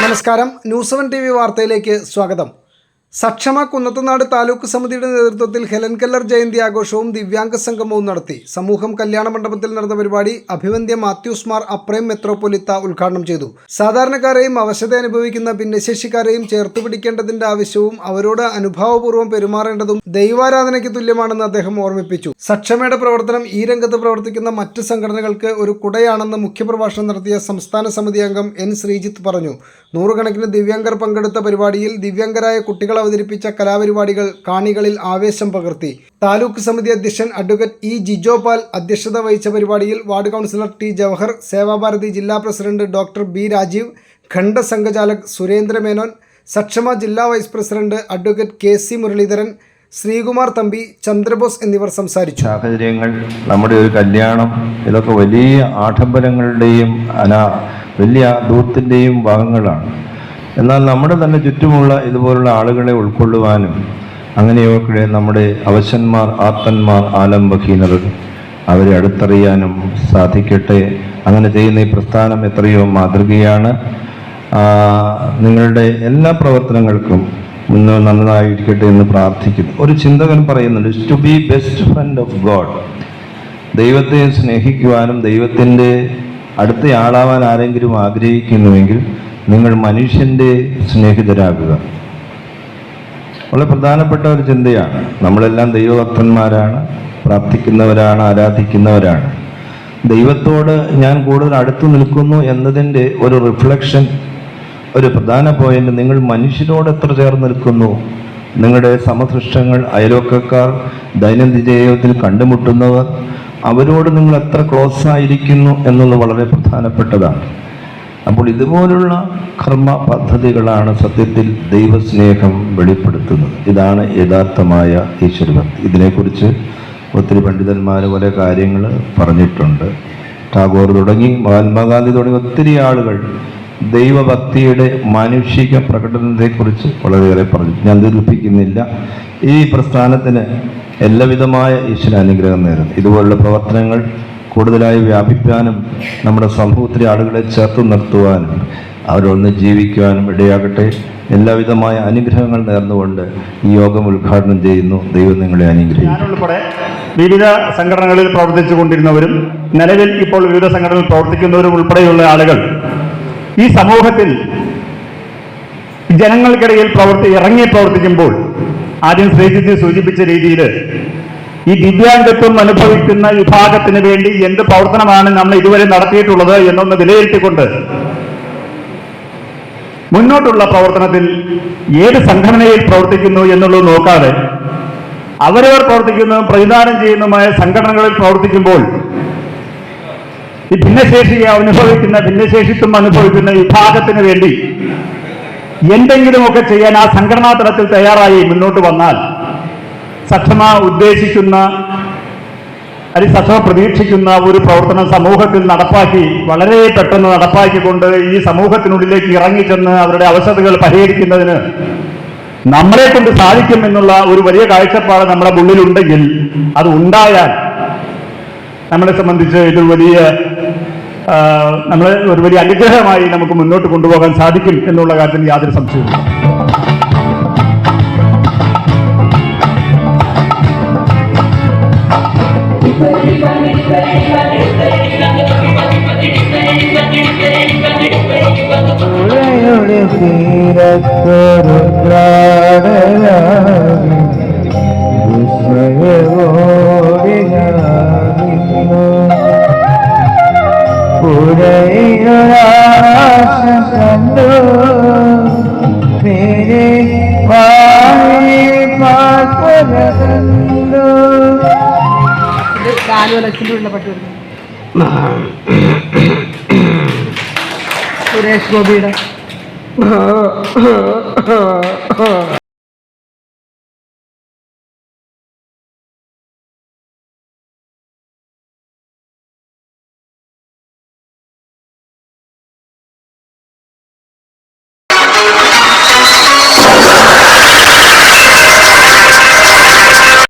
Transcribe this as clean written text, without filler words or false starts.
നമസ്കാരം, news 7 TV വാർത്തയിലേക്ക് സ്വാഗതം. സക്ഷമ കുന്നത്തുനാട് താലൂക്ക് സമിതിയുടെ നേതൃത്വത്തിൽ ഹെലൻ കെല്ലർ ജയന്തി ആഘോഷവും ദിവ്യാംഗ സംഗമവും നടത്തി. സമൂഹം കല്യാണ മണ്ഡപത്തിൽ നടന്ന പരിപാടി അഭിവന്ദ്യ മാത്യൂസ് മാർ അപ്രേം മെത്രോപൊലിത്ത ഉദ്ഘാടനം ചെയ്തു. സാധാരണക്കാരെയും അവശത അനുഭവിക്കുന്ന ഭിന്നശേഷിക്കാരെയും ചേർത്തുപിടിക്കേണ്ടതിന്റെ ആവശ്യവും അവരോട് അനുഭാവപൂർവ്വം പെരുമാറേണ്ടതും ദൈവാരാധനയ്ക്ക് തുല്യമാണെന്ന് അദ്ദേഹം ഓർമ്മിപ്പിച്ചു. സക്ഷമയുടെ പ്രവർത്തനം ഈ രംഗത്ത് പ്രവർത്തിക്കുന്ന മറ്റ് സംഘടനകൾക്ക് ഒരു കുടയാണെന്ന് മുഖ്യപ്രഭാഷണം നടത്തിയ സംസ്ഥാന സമിതി അംഗം N. ശ്രീജിത്ത് പറഞ്ഞു. നൂറുകണക്കിന് ദിവ്യാംഗർ പങ്കെടുത്ത പരിപാടിയിൽ ദിവ്യാംഗരായ കുട്ടികൾ അവതരിപ്പിച്ച കലാപരിപാടികൾ കാണികളിൽ ആവേശം പകർത്തി. താലൂക്ക് സമിതി അധ്യക്ഷൻ അഡ്വക്കേറ്റ് E. ജിജോപാൽ അധ്യക്ഷത വഹിച്ച പരിപാടിയിൽ ward councillor T. Jawahar, Sevabharati ജില്ലാ പ്രസിഡന്റ് ഡോക്ടർ B. രാജീവ്, ഖണ്ഡ സംഘചാലക് സുരേന്ദ്ര മേനോൻ, സക്ഷമ ജില്ലാ vice president advocate K.C. Muraleedharan, Sreekumar Thampi, Chandrabose എന്നിവർ സംസാരിച്ചു. സാഹചര്യങ്ങൾ, നമ്മുടെ ഒരു കല്യാണം, ഇതൊക്കെ വലിയ ആഡംബരങ്ങളുടെയും വലിയ ദൂരത്തിൻ്റെയും ഭാഗങ്ങളാണ്. എന്നാൽ നമ്മുടെ തന്നെ ചുറ്റുമുള്ള ഇതുപോലുള്ള ആളുകളെ ഉൾക്കൊള്ളുവാനും അങ്ങനെയൊക്കെ നമ്മുടെ അവശന്മാർ, ആർത്തന്മാർ, ആലംബഹീനർ അവരെ അടുത്തറിയാനും സാധിക്കട്ടെ. അങ്ങനെ ചെയ്യുന്ന ഈ പ്രസ്ഥാനം എത്രയോ മാതൃകയാണ്. നിങ്ങളുടെ എല്ലാ പ്രവർത്തനങ്ങൾക്കും നന്നായിരിക്കട്ടെ എന്ന് പ്രാർത്ഥിക്കുന്നു. ഒരു ചിന്തകൻ പറയുന്നുണ്ട്, to be best friend of God. ദൈവത്തെ സ്നേഹിക്കുവാനും ദൈവത്തിൻ്റെ അടുത്തയാളാവാൻ ആരെങ്കിലും ആഗ്രഹിക്കുന്നുവെങ്കിൽ നിങ്ങൾ മനുഷ്യൻ്റെ സ്നേഹിതരാകുക. വളരെ പ്രധാനപ്പെട്ട ഒരു ചിന്തയാണ്. നമ്മളെല്ലാം ദൈവഭക്തന്മാരാണ്, പ്രാർത്ഥിക്കുന്നവരാണ്, ആരാധിക്കുന്നവരാണ്. ദൈവത്തോട് ഞാൻ കൂടുതൽ അടുത്തു നിൽക്കുന്നു എന്നതിൻ്റെ ഒരു റിഫ്ലക്ഷൻ, ഒരു പ്രധാന പോയിന്റ്, നിങ്ങൾ മനുഷ്യരോട് എത്ര ചേർന്ന് നിൽക്കുന്നു. നിങ്ങളുടെ സമസൃഷ്ടങ്ങൾ, അയൽവക്കക്കാർ, ദൈനംദിന ജീവിതത്തിൽ കണ്ടുമുട്ടുന്നവർ, അവരോട് നിങ്ങൾ എത്ര ക്ലോസ് ആയിരിക്കുന്നു എന്നുള്ളത് വളരെ പ്രധാനപ്പെട്ടതാണ്. അപ്പോൾ ഇതുപോലുള്ള കർമ്മ പദ്ധതികളാണ് സത്യത്തിൽ ദൈവസ്നേഹം വെളിപ്പെടുത്തുന്നത്. ഇതാണ് യഥാർത്ഥമായ ഈശ്വരഭക്തി. ഇതിനെക്കുറിച്ച് ഒത്തിരി പണ്ഡിതന്മാർ പല കാര്യങ്ങൾ പറഞ്ഞിട്ടുണ്ട്. ടാഗോർ തുടങ്ങി മഹാത്മാഗാന്ധി തുടങ്ങി ഒത്തിരി ആളുകൾ ദൈവഭക്തിയുടെ മാനുഷിക പ്രകടനത്തെക്കുറിച്ച് വളരെയേറെ പറഞ്ഞു. ഞാൻ ദീർഘിപ്പിക്കുന്നില്ല. ഈ പ്രസ്ഥാനത്തിന് എല്ലാവിധമായ ഈശ്വരാനുഗ്രഹം നേരുന്നു. ഇതുപോലുള്ള പ്രവർത്തനങ്ങൾ കൂടുതലായി വ്യാപിക്കാനും നമ്മുടെ സമൂഹത്തിലെ ആളുകളെ ചേർത്ത് നിർത്തുവാനും അവരൊന്ന് ജീവിക്കുവാനും ഇടയാകട്ടെ. എല്ലാവിധമായ അനുഗ്രഹങ്ങൾ നേർന്നുകൊണ്ട് ഈ യോഗം ഉദ്ഘാടനം ചെയ്യുന്നു. ദൈവം നിങ്ങളെ അനുഗ്രഹിക്കും. ഞാനുൾപ്പെടെ വിവിധ സംഘടനകളിൽ പ്രവർത്തിച്ചു കൊണ്ടിരുന്നവരും നിലവിൽ ഇപ്പോൾ വിവിധ സംഘടനകളിൽ പ്രവർത്തിക്കുന്നവരും ഉൾപ്പെടെയുള്ള ആളുകൾ ഈ സമൂഹത്തിൽ ജനങ്ങൾക്കിടയിൽ ഇറങ്ങി പ്രവർത്തിക്കുമ്പോൾ ആദ്യം ശ്രീജിത്ത് സൂചിപ്പിച്ച രീതിയിൽ ഈ ദിവ്യാംഗത്വം അനുഭവിക്കുന്ന വിഭാഗത്തിന് വേണ്ടി എന്ത് പ്രവർത്തനമാണ് നമ്മൾ ഇതുവരെ നടത്തിയിട്ടുള്ളത് എന്നൊന്ന് വിലയിരുത്തിക്കൊണ്ട് മുന്നോട്ടുള്ള പ്രവർത്തനത്തിൽ ഏത് സംഘടനയിൽ പ്രവർത്തിക്കുന്നു എന്നുള്ളത് നോക്കാതെ അവരവർ പ്രവർത്തിക്കുന്നതും പ്രതിദാനം ചെയ്യുന്നതുമായ സംഘടനകളിൽ പ്രവർത്തിക്കുമ്പോൾ ഈ ഭിന്നശേഷിത്വം അനുഭവിക്കുന്ന വിഭാഗത്തിന് വേണ്ടി എന്തെങ്കിലുമൊക്കെ ചെയ്യാൻ ആ സംഘടനാ തലത്തിൽ തയ്യാറായി മുന്നോട്ട് വന്നാൽ സക്ഷമ ഉദ്ദേശിക്കുന്ന അല്ലെങ്കിൽ സക്ഷമ പ്രതീക്ഷിക്കുന്ന ഒരു പ്രവർത്തനം സമൂഹത്തിൽ നടപ്പാക്കി വളരെ പെട്ടെന്ന് നടപ്പാക്കിക്കൊണ്ട് ഈ സമൂഹത്തിനുള്ളിലേക്ക് ഇറങ്ങിച്ചെന്ന് അവരുടെ അവസ്ഥകൾ പരിഹരിക്കുന്നതിന് നമ്മളെ കൊണ്ട് സാധിക്കും എന്നുള്ള ഒരു വലിയ കാഴ്ചപ്പാട് നമ്മുടെ ഉള്ളിലുണ്ടെങ്കിൽ അത് ഉണ്ടായാൽ നമ്മളെ സംബന്ധിച്ച് ഇത് ഒരു വലിയ അനുഗ്രഹമായി നമുക്ക് മുന്നോട്ട് കൊണ്ടുപോകാൻ സാധിക്കും എന്നുള്ള കാര്യത്തിൽ യാതൊരു സംശയവുമില്ല. സുരേഷ് ഗോപിയുടെ